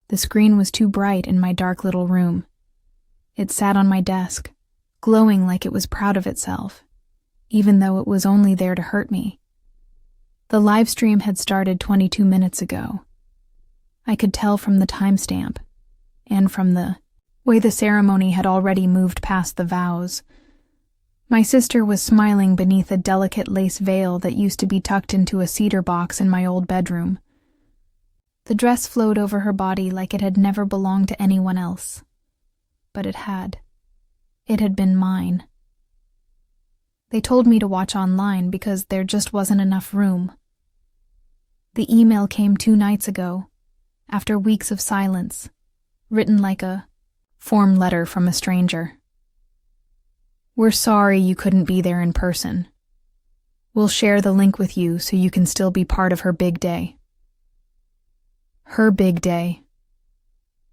The screen was too bright in my dark little room. It sat on my desk, glowing like it was proud of itself, even though it was only there to hurt me. The live stream had started 22 minutes ago. I could tell from the timestamp, and from the way the ceremony had already moved past the vows. My sister was smiling beneath a delicate lace veil that used to be tucked into a cedar box in my old bedroom. The dress flowed over her body like it had never belonged to anyone else. But it had. It had been mine. They told me to watch online because there just wasn't enough room. The email came 2 nights ago, after weeks of silence, written like a form letter from a stranger. We're sorry you couldn't be there in person. We'll share the link with you so you can still be part of her big day. Her big day.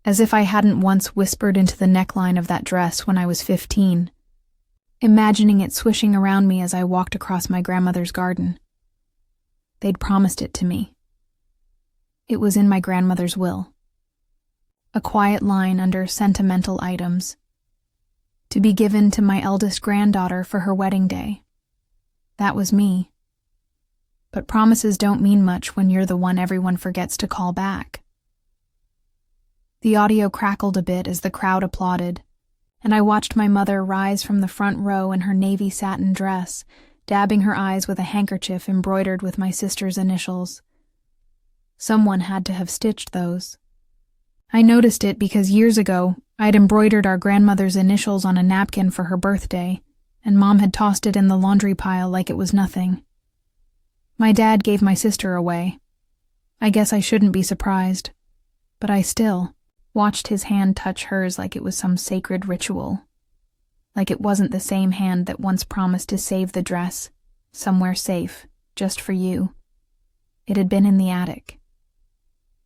As if I hadn't once whispered into the neckline of that dress when I was 15, imagining it swishing around me as I walked across my grandmother's garden. They'd promised it to me. It was in my grandmother's will. A quiet line under sentimental items, to be given to my eldest granddaughter for her wedding day. That was me. But promises don't mean much when you're the one everyone forgets to call back. The audio crackled a bit as the crowd applauded, and I watched my mother rise from the front row in her navy satin dress, dabbing her eyes with a handkerchief embroidered with my sister's initials. Someone had to have stitched those. I noticed it because years ago, I'd embroidered our grandmother's initials on a napkin for her birthday, and Mom had tossed it in the laundry pile like it was nothing. My dad gave my sister away. I guess I shouldn't be surprised, but I still watched his hand touch hers like it was some sacred ritual, like it wasn't the same hand that once promised to save the dress, somewhere safe, just for you. It had been in the attic.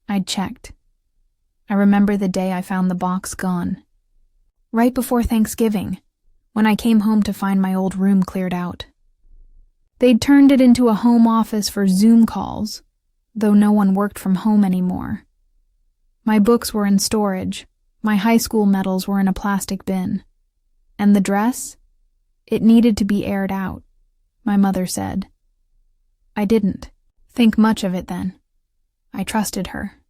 I'd checked. I remember the day I found the box gone. Right before Thanksgiving, when I came home to find my old room cleared out. They'd turned it into a home office for Zoom calls, though no one worked from home anymore. My books were in storage, my high school medals were in a plastic bin. And the dress? It needed to be aired out, my mother said. I didn't think much of it then. I trusted her.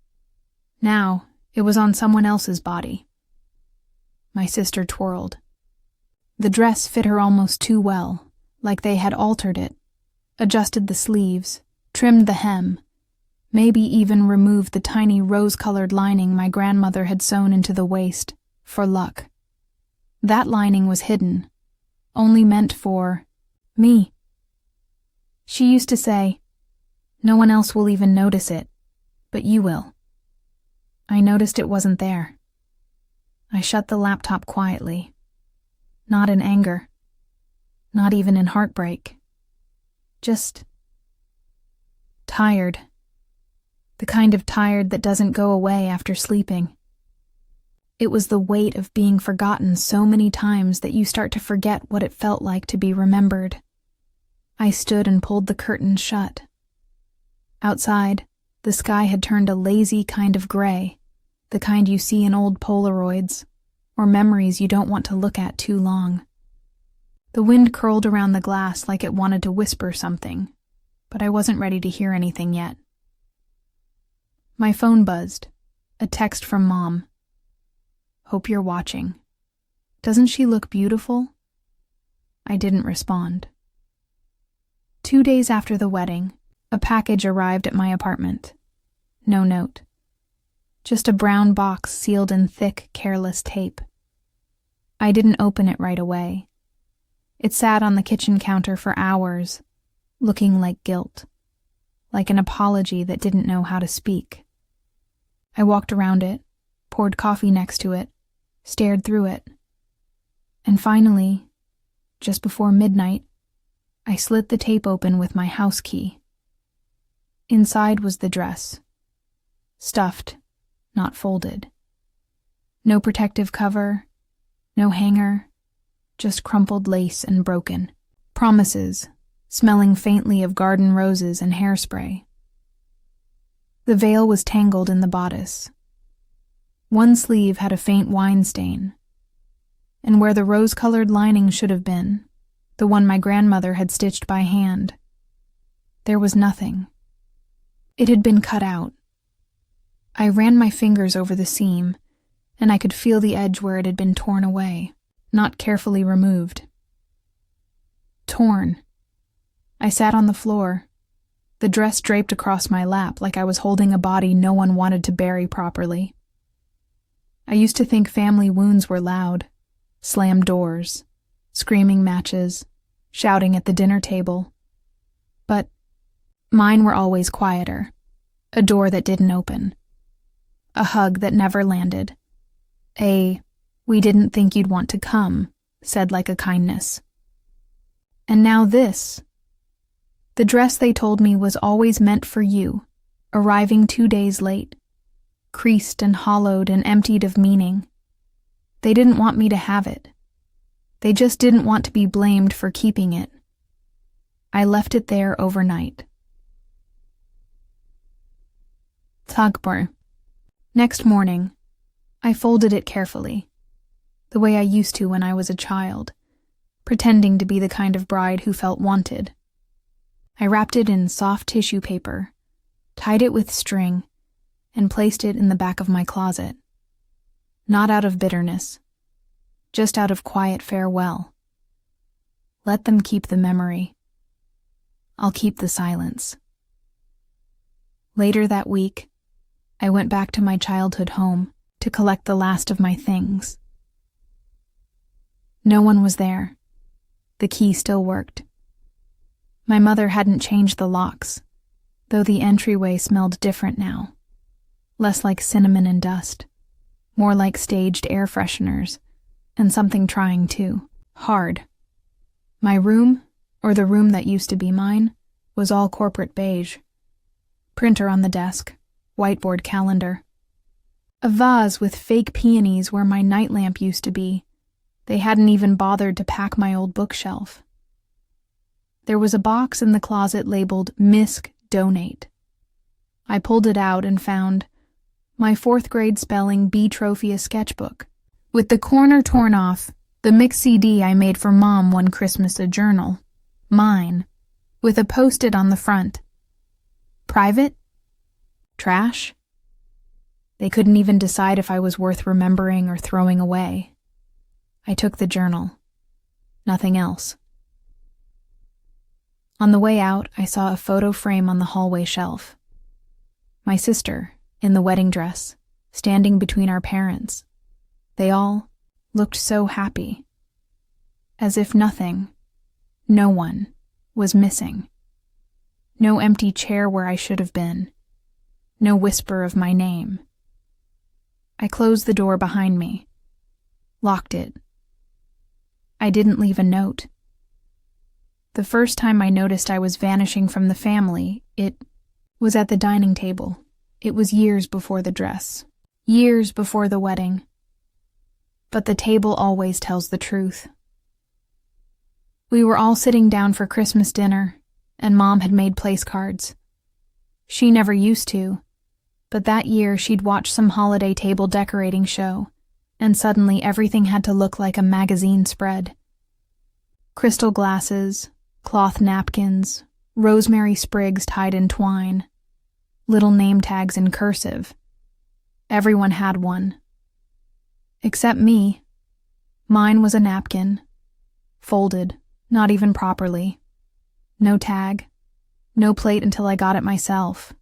Now, it was on someone else's body. My sister twirled. The dress fit her almost too well, like they had altered it, adjusted the sleeves, trimmed the hem, maybe even removed the tiny rose-colored lining my grandmother had sewn into the waist, for luck. That lining was hidden, only meant for me. She used to say, "No one else will even notice it, but you will." I noticed it wasn't there. I shut the laptop quietly. Not in anger. Not even in heartbreak. Just tired. The kind of tired that doesn't go away after sleeping. It was the weight of being forgotten so many times that you start to forget what it felt like to be remembered. I stood and pulled the curtains shut. Outside, the sky had turned a lazy kind of gray, the kind you see in old Polaroids, or memories you don't want to look at too long. The wind curled around the glass like it wanted to whisper something, but I wasn't ready to hear anything yet. My phone buzzed, a text from Mom. "Hope you're watching. Doesn't she look beautiful?" I didn't respond. 2 days after the wedding, a package arrived at my apartment. No note. Just a brown box sealed in thick, careless tape. I didn't open it right away. It sat on the kitchen counter for hours, looking like guilt, like an apology that didn't know how to speak. I walked around it, poured coffee next to it, stared through it. And finally, just before midnight, I slit the tape open with my house key. Inside was the dress. Stuffed, not folded. No protective cover, no hanger, just crumpled lace and broken. Promises, smelling faintly of garden roses and hairspray. The veil was tangled in the bodice. One sleeve had a faint wine stain, and where the rose-colored lining should have been, the one my grandmother had stitched by hand, there was nothing. It had been cut out. I ran my fingers over the seam, and I could feel the edge where it had been torn away, not carefully removed. Torn. I sat on the floor, the dress draped across my lap like I was holding a body no one wanted to bury properly. I used to think family wounds were loud, slammed doors, screaming matches, shouting at the dinner table. But mine were always quieter, a door that didn't open, a hug that never landed, "We didn't think you'd want to come," said like a kindness. And now this. The dress they told me was always meant for you, arriving 2 days late, creased and hollowed and emptied of meaning. They didn't want me to have it. They just didn't want to be blamed for keeping it. I left it there overnight. Tagbor. Next morning, I folded it carefully, the way I used to when I was a child, pretending to be the kind of bride who felt wanted. I wrapped it in soft tissue paper, tied it with string, and placed it in the back of my closet. Not out of bitterness, just out of quiet farewell. Let them keep the memory. I'll keep the silence. Later that week, I went back to my childhood home to collect the last of my things. No one was there. The key still worked. My mother hadn't changed the locks, though the entryway smelled different now. Less like cinnamon and dust, more like staged air fresheners, and something trying too, hard. My room, or the room that used to be mine, was all corporate beige. Printer on the desk, whiteboard calendar. A vase with fake peonies where my night lamp used to be. They hadn't even bothered to pack my old bookshelf. There was a box in the closet labeled Misc Donate. I pulled it out and found my 4th grade spelling B Trophia sketchbook. With the corner torn off, the mix CD I made for Mom one Christmas, a journal. Mine. With a post-it on the front. Private? Trash? They couldn't even decide if I was worth remembering or throwing away. I took the journal. Nothing else. On the way out, I saw a photo frame on the hallway shelf. My sister, in the wedding dress, standing between our parents. They all looked so happy. As if nothing, no one, was missing. No empty chair where I should have been. No whisper of my name. I closed the door behind me. Locked it. I didn't leave a note. The first time I noticed I was vanishing from the family, it was at the dining table. It was years before the dress. Years before the wedding. But the table always tells the truth. We were all sitting down for Christmas dinner, and Mom had made place cards. She never used to, but that year she'd watched some holiday table decorating show, and suddenly everything had to look like a magazine spread. Crystal glasses, cloth napkins, rosemary sprigs tied in twine, little name tags in cursive. Everyone had one. Except me. Mine was a napkin, folded, not even properly. No tag, no plate until I got it myself.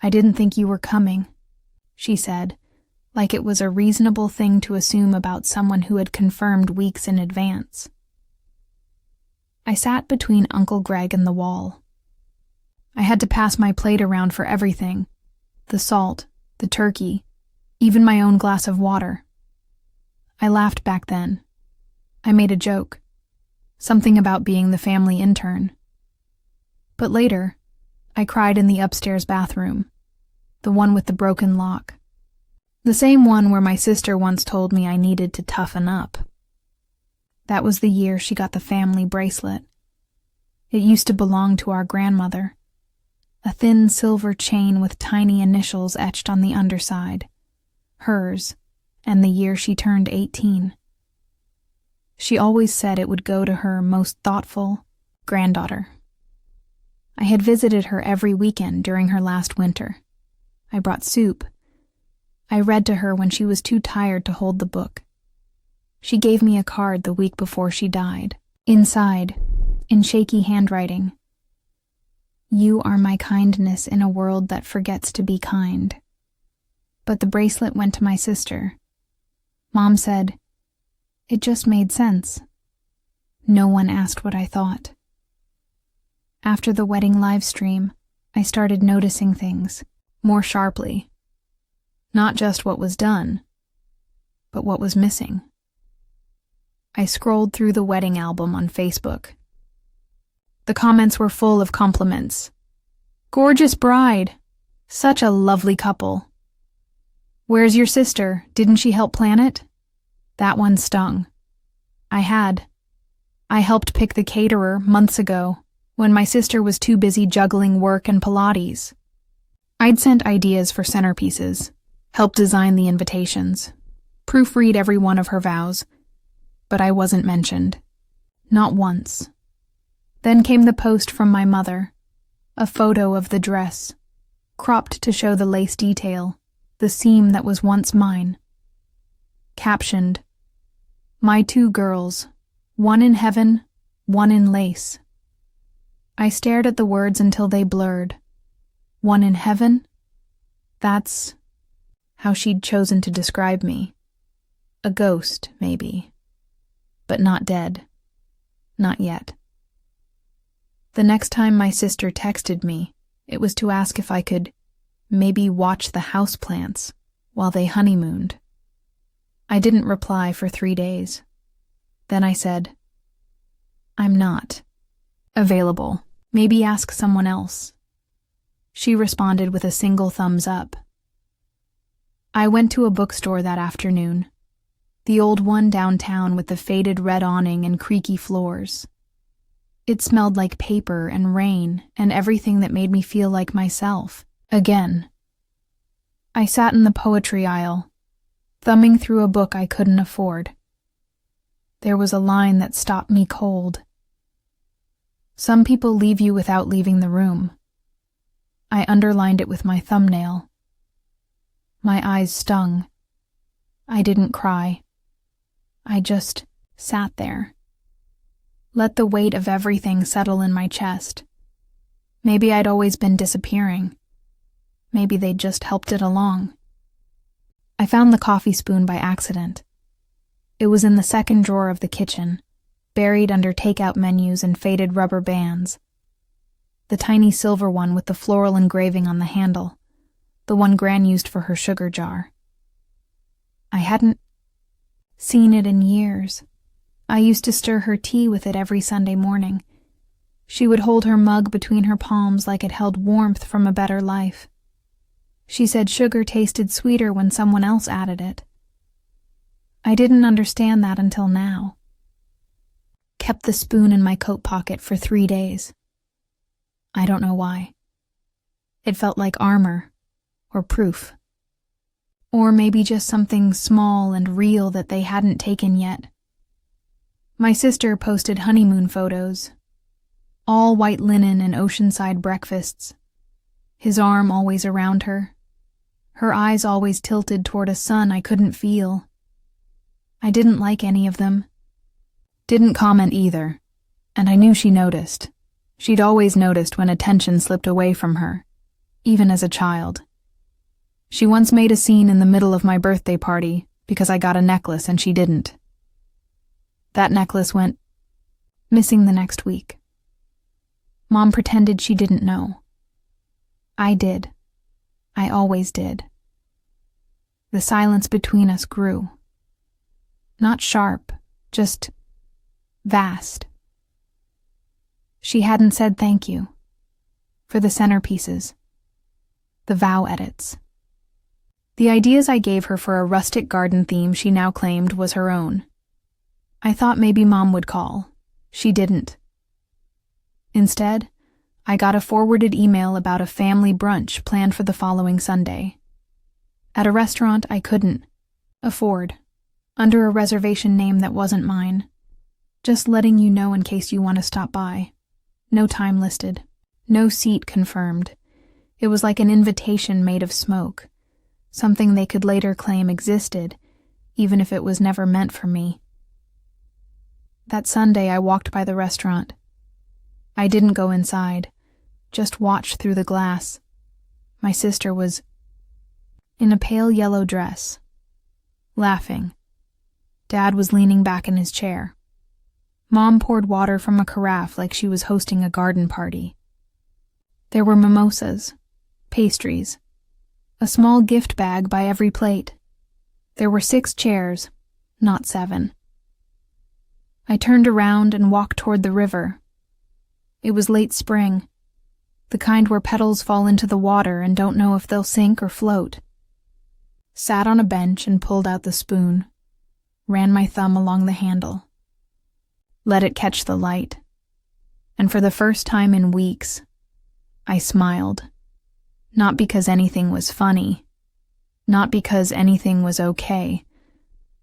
"I didn't think you were coming," she said, like it was a reasonable thing to assume about someone who had confirmed weeks in advance. I sat between Uncle Greg and the wall. I had to pass my plate around for everything, the salt, the turkey, even my own glass of water. I laughed back then. I made a joke, something about being the family intern. But later, I cried in the upstairs bathroom, the one with the broken lock. The same one where my sister once told me I needed to toughen up. That was the year she got the family bracelet. It used to belong to our grandmother. A thin silver chain with tiny initials etched on the underside. hers, and the year she turned 18. She always said it would go to her most thoughtful granddaughter. I had visited her every weekend during her last winter. I brought soup. I read to her when she was too tired to hold the book. She gave me a card the week before she died. Inside, in shaky handwriting, "You are my kindness in a world that forgets to be kind." But the bracelet went to my sister. Mom said, "It just made sense." No one asked what I thought. After the wedding live stream, I started noticing things more sharply. Not just what was done, but what was missing. I scrolled through the wedding album on Facebook. The comments were full of compliments. "Gorgeous bride. Such a lovely couple. Where's your sister? Didn't she help plan it?" That one stung. I helped pick the caterer months ago when my sister was too busy juggling work and Pilates. I'd sent ideas for centerpieces, helped design the invitations, proofread every one of her vows, but I wasn't mentioned. Not once. Then came the post from my mother, a photo of the dress, cropped to show the lace detail, the seam that was once mine. Captioned, "My 2 girls, one in heaven, one in lace." I stared at the words until they blurred. One in heaven? That's how she'd chosen to describe me. A ghost, maybe. But not dead. Not yet. The next time my sister texted me, it was to ask if I could maybe watch the houseplants while they honeymooned. I didn't reply for 3 days. Then I said, "I'm not available. Maybe ask someone else." She responded with a single thumbs up. I went to a bookstore that afternoon, the old one downtown with the faded red awning and creaky floors. It smelled like paper and rain and everything that made me feel like myself, again. I sat in the poetry aisle, thumbing through a book I couldn't afford. There was a line that stopped me cold. "Some people leave you without leaving the room." I underlined it with my thumbnail. My eyes stung. I didn't cry. I just sat there. Let the weight of everything settle in my chest. Maybe I'd always been disappearing. Maybe they'd just helped it along. I found the coffee spoon by accident. It was in the second drawer of the kitchen, buried under takeout menus and faded rubber bands. The tiny silver one with the floral engraving on the handle, the one Gran used for her sugar jar. I hadn't seen it in years. I used to stir her tea with it every Sunday morning. She would hold her mug between her palms like it held warmth from a better life. She said sugar tasted sweeter when someone else added it. I didn't understand that until now. Kept the spoon in my coat pocket for 3 days. I don't know why. It felt like armor, or proof. Or maybe just something small and real that they hadn't taken yet. My sister posted honeymoon photos. All white linen and oceanside breakfasts. His arm always around her. Her eyes always tilted toward a sun I couldn't feel. I didn't like any of them. Didn't comment either, and I knew she noticed. She'd always noticed when attention slipped away from her, even as a child. She once made a scene in the middle of my birthday party because I got a necklace and she didn't. That necklace went missing the next week. Mom pretended she didn't know. I did. I always did. The silence between us grew. Not sharp, just vast. She hadn't said thank you for the centerpieces, the vow edits. The ideas I gave her for a rustic garden theme she now claimed was her own. I thought maybe Mom would call. She didn't. Instead, I got a forwarded email about a family brunch planned for the following Sunday. At a restaurant I couldn't afford, under a reservation name that wasn't mine. Just letting you know in case you want to stop by. No time listed. No seat confirmed. It was like an invitation made of smoke, something they could later claim existed, even if it was never meant for me. That Sunday I walked by the restaurant. I didn't go inside, just watched through the glass. My sister was in a pale yellow dress, laughing. Dad was leaning back in his chair. Mom poured water from a carafe like she was hosting a garden party. There were mimosas, pastries, a small gift bag by every plate. There were 6 chairs, not 7. I turned around and walked toward the river. It was late spring, the kind where petals fall into the water and don't know if they'll sink or float. Sat on a bench and pulled out the spoon, ran my thumb along the handle. Let it catch the light, and for the first time in weeks, I smiled. Not because anything was funny, not because anything was okay,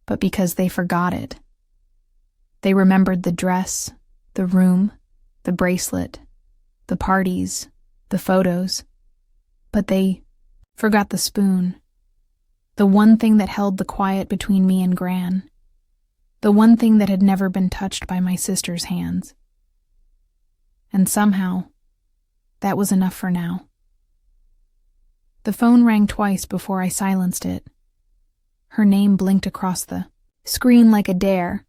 but because they forgot it. They remembered the dress, the room, the bracelet, the parties, the photos, but they forgot the spoon, the one thing that held the quiet between me and Gran. The one thing that had never been touched by my sister's hands. And somehow, that was enough for now. The phone rang twice before I silenced it. Her name blinked across the screen like a dare.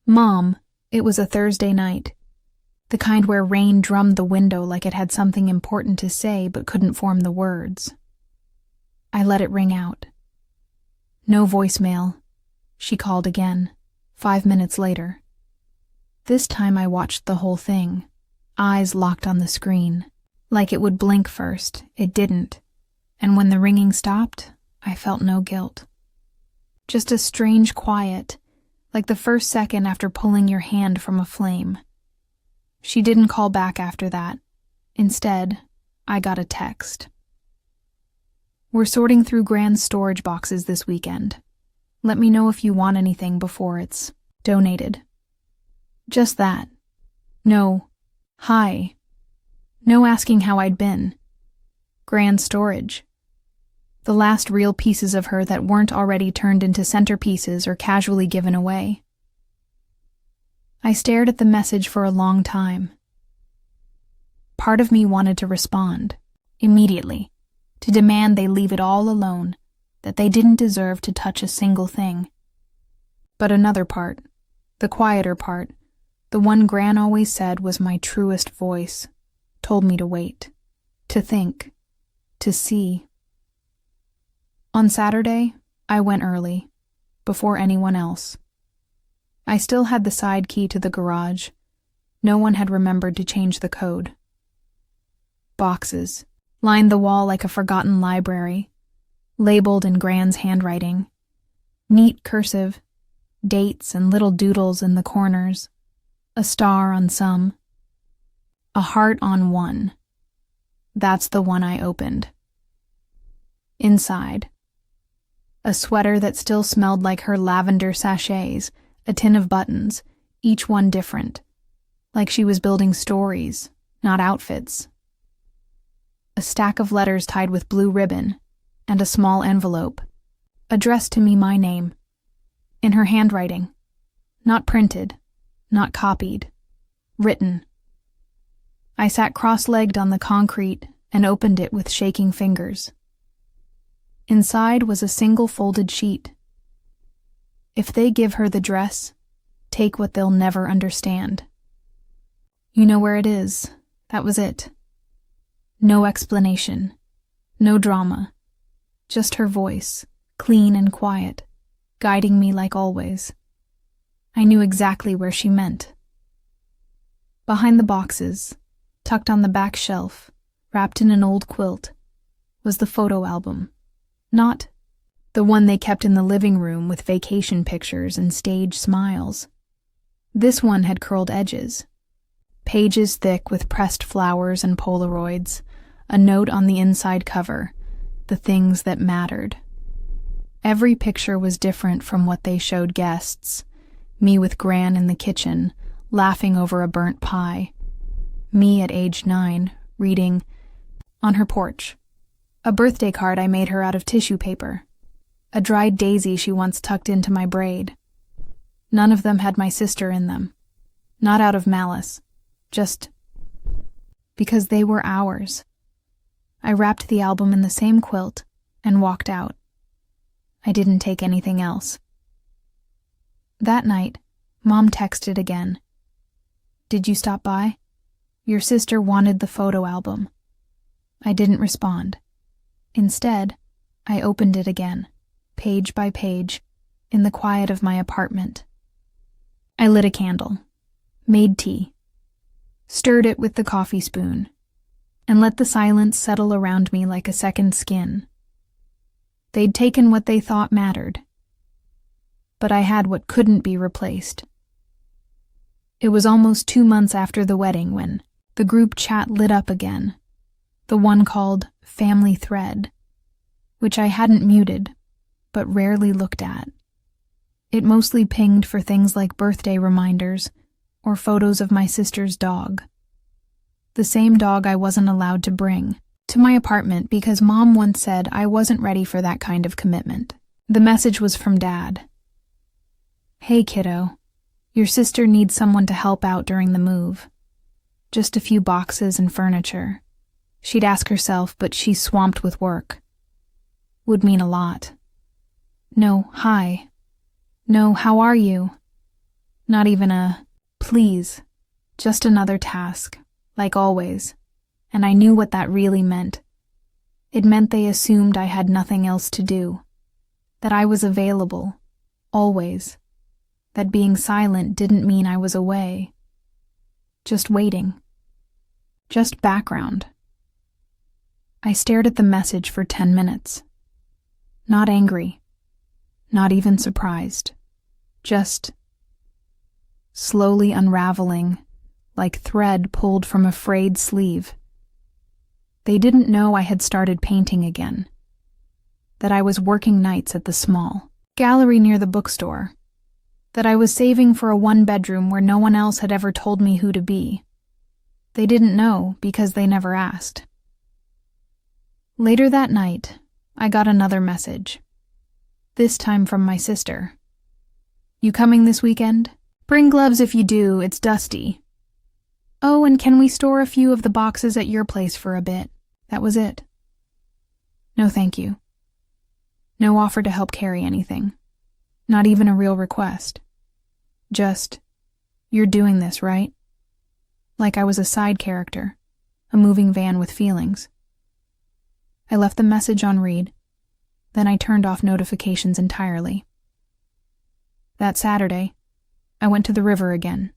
Mom, it was a Thursday night. The kind where rain drummed the window like it had something important to say but couldn't form the words. I let it ring out. No voicemail. She called again. 5 minutes later. This time I watched the whole thing, eyes locked on the screen. Like it would blink first, it didn't. And when the ringing stopped, I felt no guilt. Just a strange quiet, like the first second after pulling your hand from a flame. She didn't call back after that. Instead, I got a text. We're sorting through Gran's storage boxes this weekend. Let me know if you want anything before it's donated. Just that. No, hi. No asking how I'd been. Grand storage. The last real pieces of her that weren't already turned into centerpieces or casually given away. I stared at the message for a long time. Part of me wanted to respond, immediately, to demand they leave it all alone, that they didn't deserve to touch a single thing. But another part, the quieter part, the one Gran always said was my truest voice, told me to wait, to think, to see. On Saturday, I went early, before anyone else. I still had the side key to the garage. No one had remembered to change the code. Boxes lined the wall like a forgotten library, labeled in Gran's handwriting. Neat cursive, dates and little doodles in the corners, a star on some, a heart on one. That's the one I opened. Inside, a sweater that still smelled like her lavender sachets, a tin of buttons, each one different, like she was building stories, not outfits. A stack of letters tied with blue ribbon, and a small envelope, addressed to me my name, in her handwriting, not printed, not copied, written. I sat cross-legged on the concrete and opened it with shaking fingers. Inside was a single folded sheet. If they give her the dress, take what they'll never understand. You know where it is. That was it. No explanation, no drama, just her voice, clean and quiet, guiding me like always. I knew exactly where she meant. Behind the boxes, tucked on the back shelf, wrapped in an old quilt, was the photo album. Not the one they kept in the living room with vacation pictures and stage smiles. This one had curled edges, pages thick with pressed flowers and Polaroids, a note on the inside cover, the things that mattered. Every picture was different from what they showed guests. Me with Gran in the kitchen, laughing over a burnt pie. Me at age 9, reading, on her porch. A birthday card I made her out of tissue paper. A dried daisy she once tucked into my braid. None of them had my sister in them. Not out of malice. Just because they were ours. I wrapped the album in the same quilt and walked out. I didn't take anything else. That night, Mom texted again. "Did you stop by? Your sister wanted the photo album." I didn't respond. Instead, I opened it again, page by page, in the quiet of my apartment. I lit a candle, made tea, stirred it with the coffee spoon, and let the silence settle around me like a second skin. They'd taken what they thought mattered, but I had what couldn't be replaced. It was almost 2 months after the wedding when the group chat lit up again, the one called Family Thread, which I hadn't muted, but rarely looked at. It mostly pinged for things like birthday reminders or photos of my sister's dog. The same dog I wasn't allowed to bring to my apartment because Mom once said I wasn't ready for that kind of commitment. The message was from Dad. "Hey kiddo, your sister needs someone to help out during the move. Just a few boxes and furniture. She'd ask herself, but she's swamped with work. Would mean a lot. No, hi. No, how are you? Not even a please. Just another task, like always. And I knew what that really meant. It meant they assumed I had nothing else to do. That I was available. Always. That being silent didn't mean I was away. Just waiting. Just background. I stared at the message for 10 minutes. Not angry. Not even surprised. Just slowly unraveling, like thread pulled from a frayed sleeve. They didn't know I had started painting again. That I was working nights at the small gallery near the bookstore. That I was saving for a 1-bedroom where no one else had ever told me who to be. They didn't know because they never asked. Later that night, I got another message. This time from my sister. "You coming this weekend? Bring gloves if you do, it's dusty. Oh, and can we store a few of the boxes at your place for a bit?" That was it. No thank you. No offer to help carry anything. Not even a real request. Just, "You're doing this, right?" Like I was a side character, a moving van with feelings. I left the message on read, then I turned off notifications entirely. That Saturday, I went to the river again.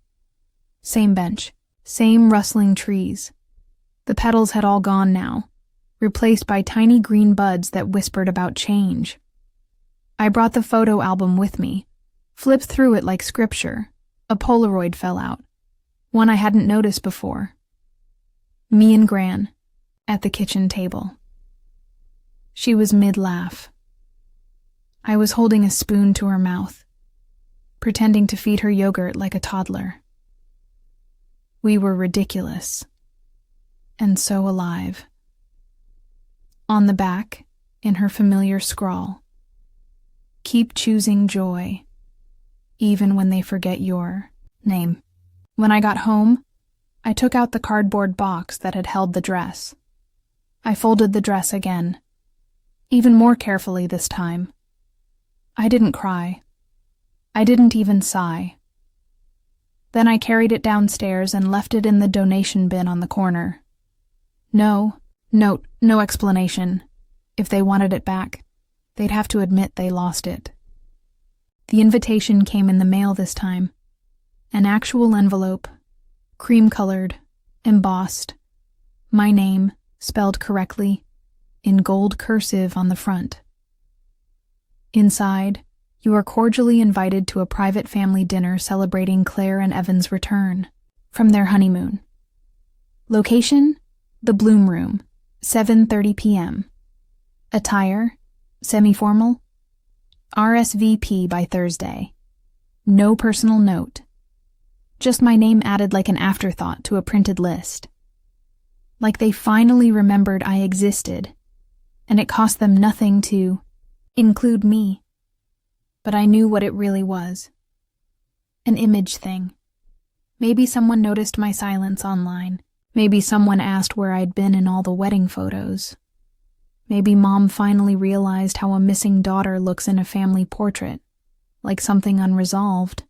Same bench, same rustling trees. The petals had all gone now, replaced by tiny green buds that whispered about change. I brought the photo album with me, flipped through it like scripture. A Polaroid fell out, one I hadn't noticed before. Me and Gran, at the kitchen table. She was mid-laugh. I was holding a spoon to her mouth, pretending to feed her yogurt like a toddler. We were ridiculous, and so alive. On the back, in her familiar scrawl, "Keep choosing joy, even when they forget your name." When I got home, I took out the cardboard box that had held the dress. I folded the dress again, even more carefully this time. I didn't cry. I didn't even sigh. Then I carried it downstairs and left it in the donation bin on the corner. No explanation. If they wanted it back, they'd have to admit they lost it. The invitation came in the mail this time. An actual envelope, cream-colored, embossed, my name, spelled correctly, in gold cursive on the front. Inside, you are cordially invited to a private family dinner celebrating Claire and Evan's return from their honeymoon. Location? The Bloom Room, 7:30 p.m. Attire? Semi-formal? RSVP by Thursday. No personal note. Just my name added like an afterthought to a printed list. Like they finally remembered I existed, and it cost them nothing to include me. But I knew what it really was. An image thing. Maybe someone noticed my silence online. Maybe someone asked where I'd been in all the wedding photos. Maybe Mom finally realized how a missing daughter looks in a family portrait, like something unresolved.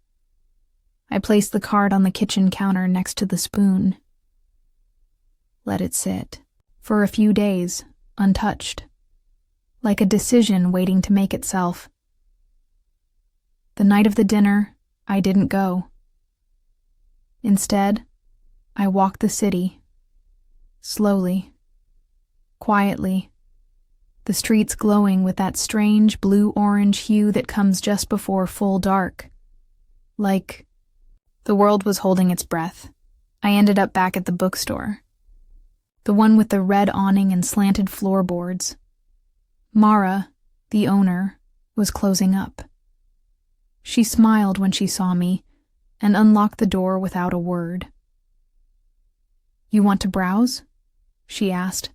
I placed the card on the kitchen counter next to the spoon. Let it sit. For a few days, untouched. Like a decision waiting to make itself. The night of the dinner, I didn't go. Instead, I walked the city. Slowly. Quietly. The streets glowing with that strange blue-orange hue that comes just before full dark. Like the world was holding its breath. I ended up back at the bookstore. The one with the red awning and slanted floorboards. Mara, the owner, was closing up. She smiled when she saw me and unlocked the door without a word. "You want to browse?" she asked,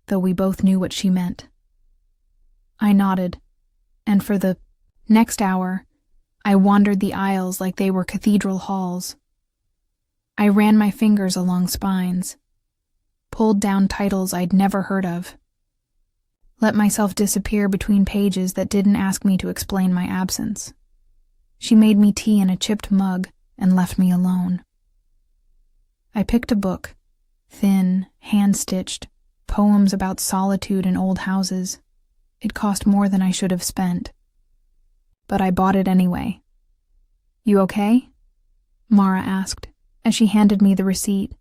though we both knew what she meant. I nodded, and for the next hour, I wandered the aisles like they were cathedral halls. I ran my fingers along spines, pulled down titles I'd never heard of, let myself disappear between pages that didn't ask me to explain my absence. She made me tea in a chipped mug and left me alone. I picked a book, thin, hand-stitched, poems about solitude in old houses. It cost more than I should have spent. But I bought it anyway. "You okay?" Mara asked, as she handed me the receipt.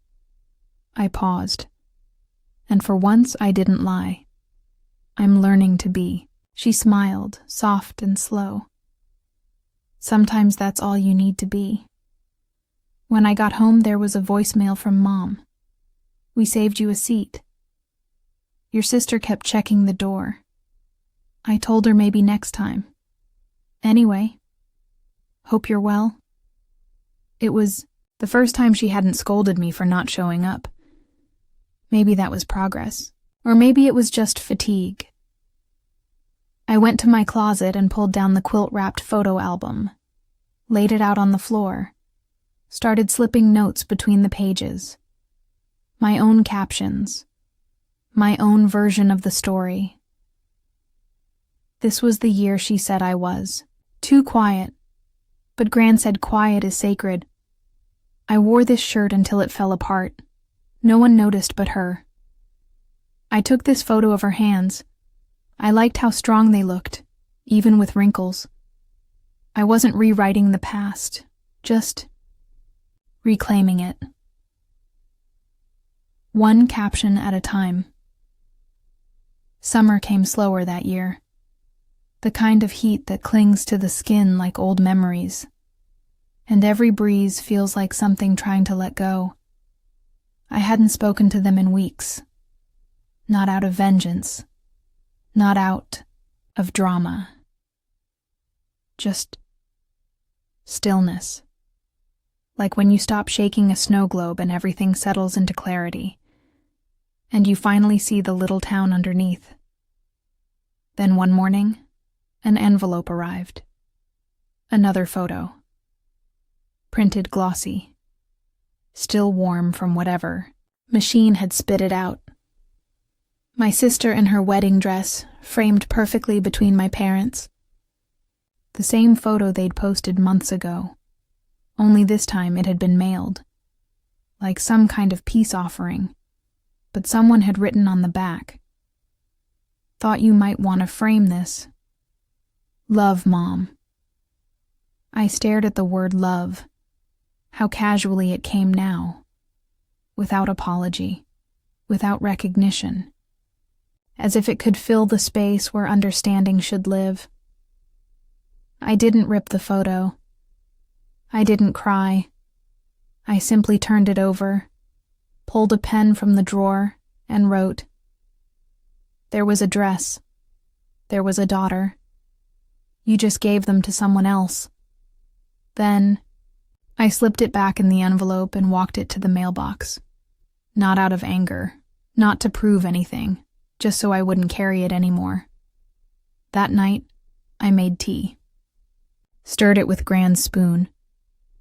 I paused. And for once I didn't lie. "I'm learning to be." She smiled, soft and slow. "Sometimes that's all you need to be." When I got home, there was a voicemail from Mom. "We saved you a seat." Your sister kept checking the door. I told her maybe next time. Anyway, hope you're well. It was the first time she hadn't scolded me for not showing up. Maybe that was progress, or maybe it was just fatigue. I went to my closet and pulled down the quilt-wrapped photo album, laid it out on the floor, started slipping notes between the pages. My own captions, my own version of the story. This was the year she said I was. Too quiet. But Gran said quiet is sacred. I wore this shirt until it fell apart. No one noticed but her. I took this photo of her hands. I liked how strong they looked, even with wrinkles. I wasn't rewriting the past, just reclaiming it. One caption at a time. Summer came slower that year. The kind of heat that clings to the skin like old memories. And every breeze feels like something trying to let go. I hadn't spoken to them in weeks. Not out of vengeance. Not out of drama. Just stillness. Like when you stop shaking a snow globe and everything settles into clarity. And you finally see the little town underneath. Then one morning, an envelope arrived. Another photo. Printed glossy. Still warm from whatever machine had spit it out. My sister in her wedding dress, framed perfectly between my parents. The same photo they'd posted months ago. Only this time it had been mailed. Like some kind of peace offering. But someone had written on the back. "Thought you might want to frame this. Love, Mom." I stared at the word love. How casually it came now. Without apology. Without recognition. As if it could fill the space where understanding should live. I didn't rip the photo. I didn't cry. I simply turned it over, pulled a pen from the drawer, and wrote. There was a dress. There was a daughter. You just gave them to someone else. Then, I slipped it back in the envelope and walked it to the mailbox. Not out of anger, not to prove anything, just so I wouldn't carry it anymore. That night, I made tea. Stirred it with Gran's spoon,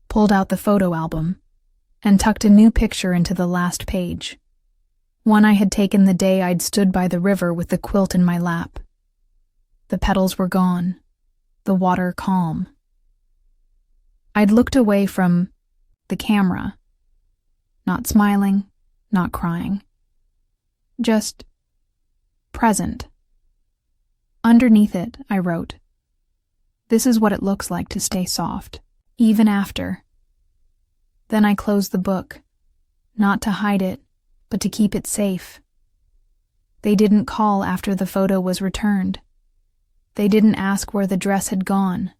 pulled out the photo album, and tucked a new picture into the last page. One I had taken the day I'd stood by the river with the quilt in my lap. The petals were gone, the water calm. I'd looked away from the camera, not smiling, not crying. Just present. Underneath it, I wrote, "This is what it looks like to stay soft, even after." Then I closed the book, not to hide it, but to keep it safe. They didn't call after the photo was returned. They didn't ask where the dress had gone,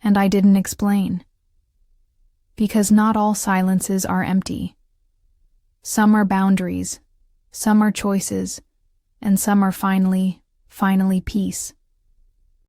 and I didn't explain. Because not all silences are empty. Some are boundaries, some are choices, and some are finally peace.